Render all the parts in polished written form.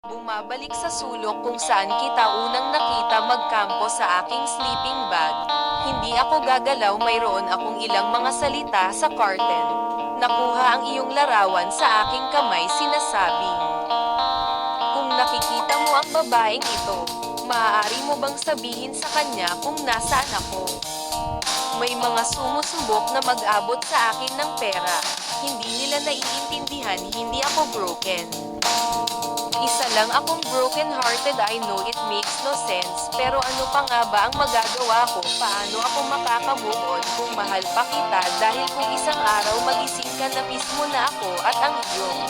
Bumabalik sa sulok kung saan kita unang nakita magkampo sa aking sleeping bag. Hindi ako gagalaw, mayroon akong ilang mga salita sa curtain. Nakuha ang iyong larawan sa aking kamay, sinasabi. Kung nakikita mo ang babaeng ito, maaari mo bang sabihin sa kanya kung nasaan ako? May mga sumusubok na mag-abot sa akin ng pera. Hindi nila naiintindihan, hindi ako broken. Isa lang akong broken-hearted. I know it makes no sense, pero ano pa nga ba ang magagawa ko? Paano ako makaka-move on kung mahal pa kita? Dahil kung isang araw magising ka na mismo na ako at ang iyong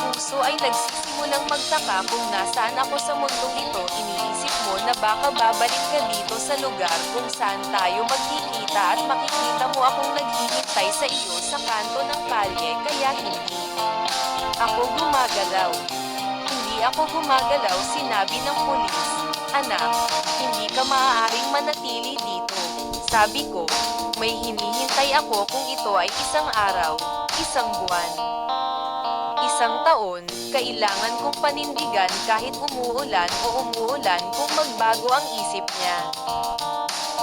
puso ay nagsisimulang magtaka kung nasaan ako sa mundong ito, iniisip mo na baka babalik ka dito sa lugar kung saan tayo magkikita at makikita mo akong naghihintay sa iyo sa kanto ng kalye, kaya hindi ako gumagalaw. Hindi ako gumagalaw, sinabi ng pulis. Anak, hindi ka maaaring manatili dito. Sabi ko, may hinihintay ako kung ito ay isang araw, isang buwan, isang taon, kailangan kong panindigan kahit umuulan o umuulan kung magbago ang isip niya.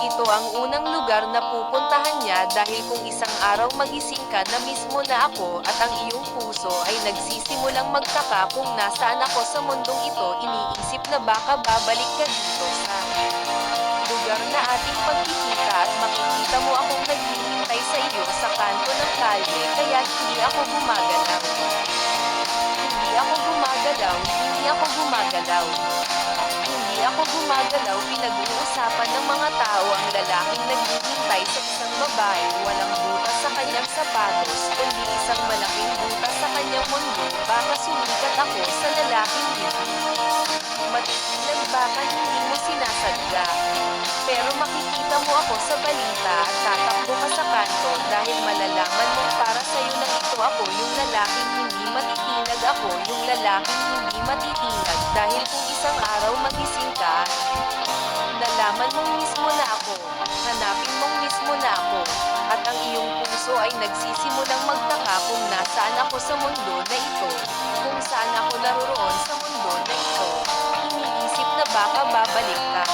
Ito ang unang lugar na pupuntahan niya dahil kung isang araw magising ka na mismo na ako at ang iyong puso ay nagsisimulang magtaka kung nasaan ako sa mundong ito, iniisip na baka babalik ka dito sa lugar na ating pagkikita at makikita mo akong naghihintay sa iyo sa kanto ng kalye, kaya hindi ako gumagalaw. Hindi ako gumagalaw, hindi ako gumagalaw. Hindi ako gumagalaw, pinag-uusapan ng mga tao ang lalaking naghihintay sa isang babae, walang butas sa kanyang sapatos, kundi isang malaking butas sa kanyang mundo. Baka sumikat ako sa lalaking yun. Matigilan, baka hindi mo sinasadya. Pero makikita mo ako sa balita at tatakbo ka sa kanto dahil malalaman mong para sa'yo na ito ako, yung lalaking hindi matitinag, ako yung lalaking hindi matitinag, dahil kung isang araw magising ka, nalaman mong mismo na ako, hanapin mong mismo na ako, at ang iyong puso ay nagsisimulang magtaka kung nasaan ako sa mundo na ito, kung saan ako naroroon sa mundo na ito, iniisip na baka babalik ka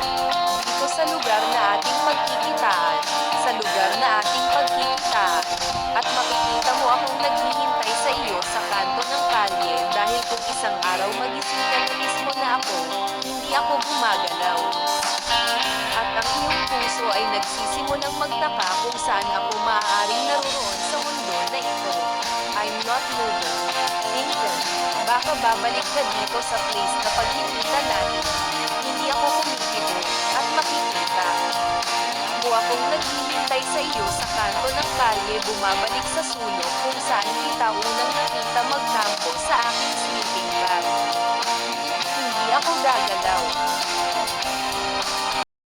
dito sa lugar na ating pagkikitaan, sa lugar na ating pagkikitaan, at makikita mo akong naghihintay sa iyo sa kanto ng kalye dahil kung isang araw magising ka na mismo na ako, hindi ako gumagalaw. At ang iyong puso ay nagsisimulang magtaka kung saan ako maaaring naroroon sa mundo na ito. I'm not moving. Lincoln, baka babalik ka dito sa place na pagkikita natin. Hindi ako kumikibo at makikita mo akong naghihintay sa iyo sa kanto ng kalye, bumabalik sa sulok kung saan kita unang nakita magkampo sa aking sleeping bag. Hindi ako gagalaw.